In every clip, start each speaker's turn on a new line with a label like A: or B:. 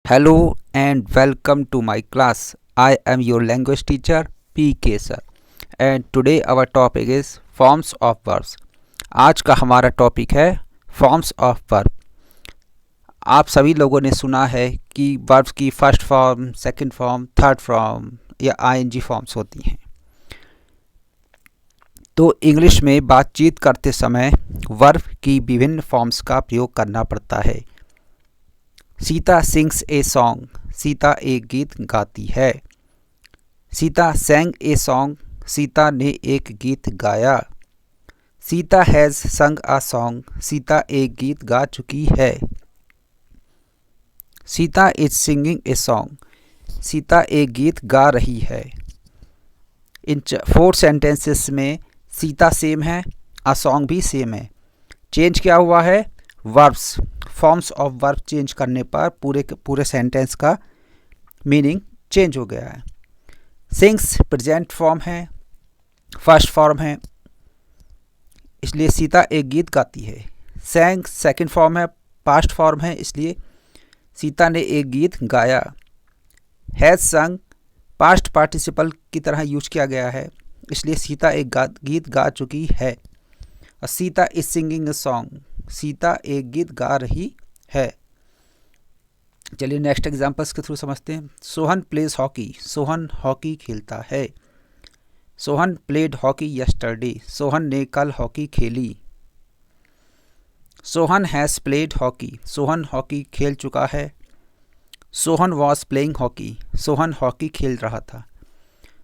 A: Hello and welcome to my class. I am your language teacher PK sir and today our topic is forms of verbs. आज का हमारा topic है forms of verb. आप सभी लोगों ने सुना है कि वर्ब्स की first form, second form, third form या आईएनजी फॉर्म्स होती हैं. तो इंग्लिश में बातचीत करते समय वर्ब की विभिन्न फॉर्म्स का प्रयोग करना पड़ता है. Sita sings a song. Sita एक गीत गाती है. Sita sang a song. Sita ने एक गीत गाया. Sita has sung a song. Sita एक गीत गा चुकी है. Sita is singing a song. Sita एक गीत गा रही है. इन 4 सेंटेंसेस में सीता सेम है, अ सॉन्ग भी सेम है. चेंज क्या हुआ है? Verbs, forms of verb change करने पर पूरे सेंटेंस का मीनिंग चेंज हो गया है. सिंग्स प्रेजेंट फॉर्म है, फर्स्ट फॉर्म है, इसलिए सीता एक गीत गाती है. सैंग सेकंड फॉर्म है, पास्ट फॉर्म है, इसलिए सीता ने एक गीत गाया. हैज़ संग पास्ट पार्टिसिपल की तरह यूज किया गया है, इसलिए सीता एक गीत गा चुकी है. और Sita is singing a song. Sita एक गीत गा रही है. चलिए नेक्स्ट एग्जांपल्स के थ्रू समझते हैं. Sohan pledge hockey. Sohan hockey खेलता है. Sohan played hockey yesterday. Sohan ने कल हॉकी खेली. Sohan has played hockey. Sohan hockey खेल चुका है. Sohan was playing hockey. Sohan hockey खेल रहा था.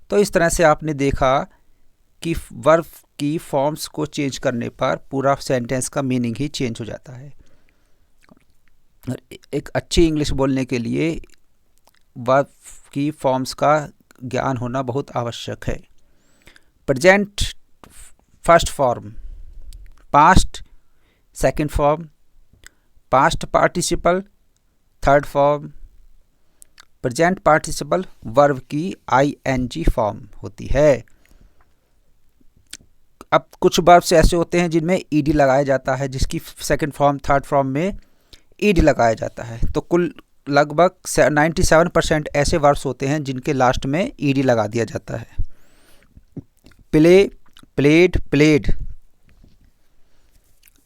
A: तो इस तरह से आपने देखा कि वर्ब की फॉर्म्स को चेंज करने पर पूरा सेंटेंस का मीनिंग ही चेंज हो जाता है. एक अच्छी इंग्लिश बोलने के लिए वर्ब की फॉर्म्स का ज्ञान होना बहुत आवश्यक है. Present first form, past second form, past participle third form, present participle verb की आईएनजी फॉर्म होती है. अब कुछ वर्ब्स ऐसे होते हैं जिनमें ईडी लगाया जाता है, जिसकी सेकंड फॉर्म थर्ड फॉर्म में ईडी लगाया जाता है. तो कुल लगभग 97% ऐसे वर्ब्स होते हैं जिनके लास्ट में ईडी लगा दिया जाता है. Play, played, played.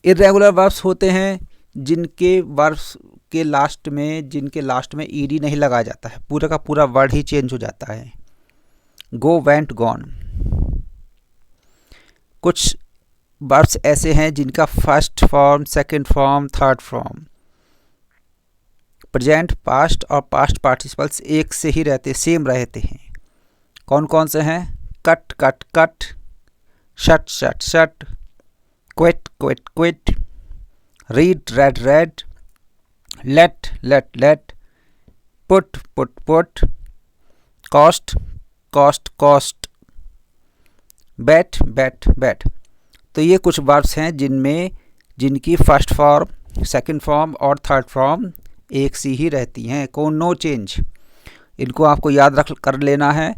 A: Irregular verbs होते हैं जिनके वर्ब्स के लास्ट में ईडी नहीं लगाया जाता है, पूरा का पूरा वर्ड ही चेंज हो जाता है. गो, वेंट, गॉन. कुछ वर्ब्स ऐसे हैं जिनका first form, second form, third form, present, past और पास्ट पार्टिसिपल्स एक से ही रहते, सेम रहते हैं. कौन कौन से हैं? Cut, cut, cut, shut, shut, shut, quit, quit, quit, read, read, read, let, let, let, put, put, put, cost, cost, cost, bat, bat, bat. तो ये कुछ वर्ब्स हैं जिनकी फर्स्ट फॉर्म, सेकंड फॉर्म और थर्ड फॉर्म एक सी ही रहती हैं, नो चेंज. इनको आपको याद रख कर लेना है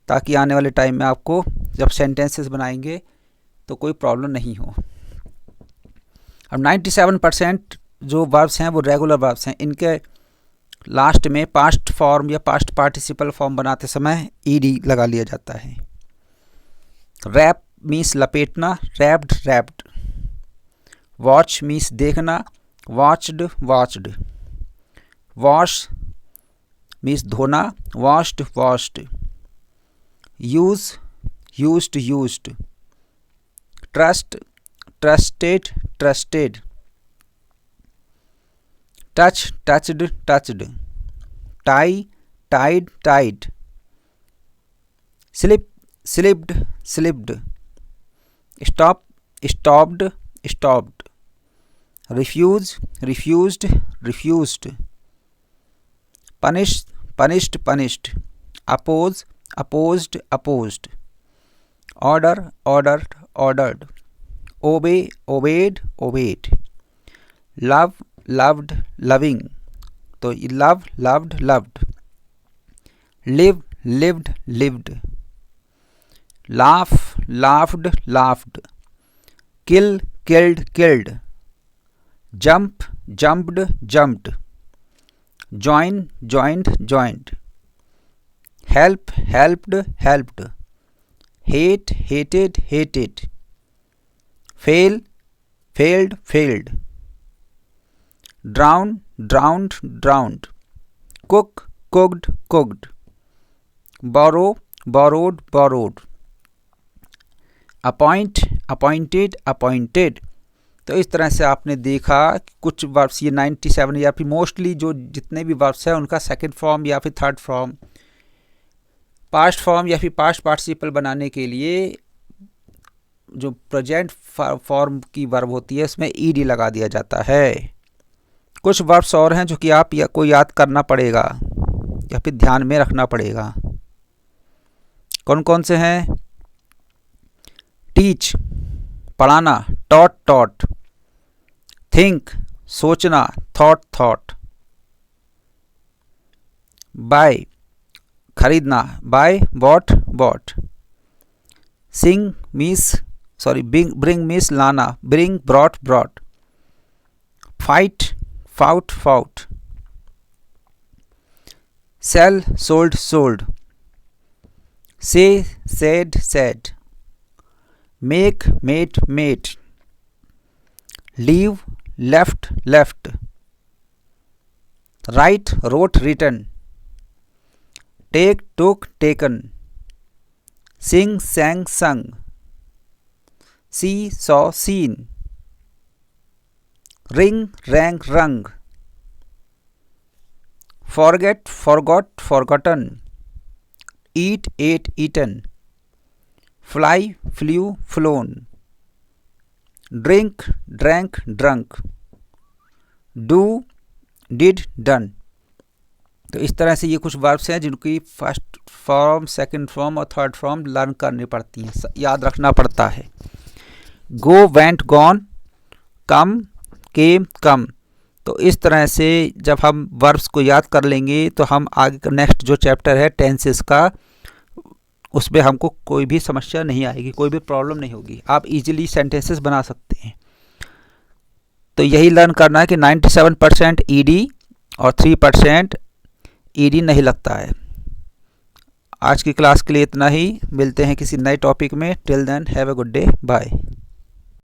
A: ताकि आने वाले टाइम में आपको जब सेंटेंसेस बनाएंगे तो कोई प्रॉब्लम नहीं हो. अब 97% जो वर्ब्स हैं वो रेगुलर वर्ब्स हैं. इनके लास्ट में पास्ट फॉर्म या पास्ट पार्टिसिपल फॉर्म बनाते समय ईडी लगा लिया जाता है. रैप मीन्स लपेटना, रैप्ड, रैप्ड. वॉच मीन्स देखना, वॉच्ड, वॉच्ड. वॉश मीन्स धोना, washed, washed. Use, used, used. Trust, trusted, trusted. Touch, touched, touched. Tie, tied, tied. Slip, slipped, slipped. Stop, stopped, stopped. Refuse, refused, refused. Punish, punished, punished. Oppose, opposed, opposed. Order, ordered, ordered. Obey, obeyed, obeyed. Love, loved, loving. तो love, loved, loved. Live, lived, lived. Laugh, laughed, laughed. Kill, killed, killed. Jump, jumped, jumped. join, joined, joined, help, helped, helped, hate, hated, hated, fail, failed, failed, drown, drowned, drowned, cook, cooked, cooked, borrow, borrowed, borrowed, appoint, appointed, appointed. तो इस तरह से आपने देखा कि कुछ verbs, ये 97 या फिर मोस्टली जो जितने भी वर्ब्स हैं उनका सेकंड फॉर्म या फिर थर्ड फॉर्म, पास्ट फॉर्म या फिर पास्ट पार्टिसिपल बनाने के लिए जो प्रेजेंट फॉर्म की वर्ब होती है उसमें ईडी लगा दिया जाता है। कुछ वर्ब्स और हैं जो कि आप को याद करना पड़ेगा या फिर ध्यान में रखना पड़ेगा। कौन कौन से हैं? टीच, पढ़ाना, टॉट, टॉट, थिंक, सोचना, थॉट, थॉट, बाय, खरीदना, buy, bought, bought, sing, means, bring, means, लाना, bring, brought, brought, fight, fought, fought, sell, sold, sold, say, said, said, make, made, made, leave, left, left, write, wrote, written, take, took, taken, sing, sang, sung, see, saw, seen, ring, rang, rung, forget, forgot, forgotten, eat, ate, eaten, fly, flew, flown, drink, drank, drunk, do, did, done। तो इस तरह से ये कुछ verbs हैं जिनकी first form, second form और third form learn करनी पड़ती हैं, याद रखना पड़ता है। गो, वेंट, गॉन, कम, केम, कम। तो इस तरह से जब हम वर्ब्स को याद कर लेंगे तो हम आगे का नेक्स्ट जो चैप्टर है टेंसेस का, उसमें हमको कोई भी समस्या नहीं आएगी, कोई भी प्रॉब्लम नहीं होगी, आप इजीली सेंटेंसेस बना सकते हैं। तो यही लर्न करना है कि 97% ईडी और 3% ईडी नहीं लगता है। आज की क्लास के लिए इतना ही, मिलते हैं किसी नए टॉपिक में। Till then have a good day, bye.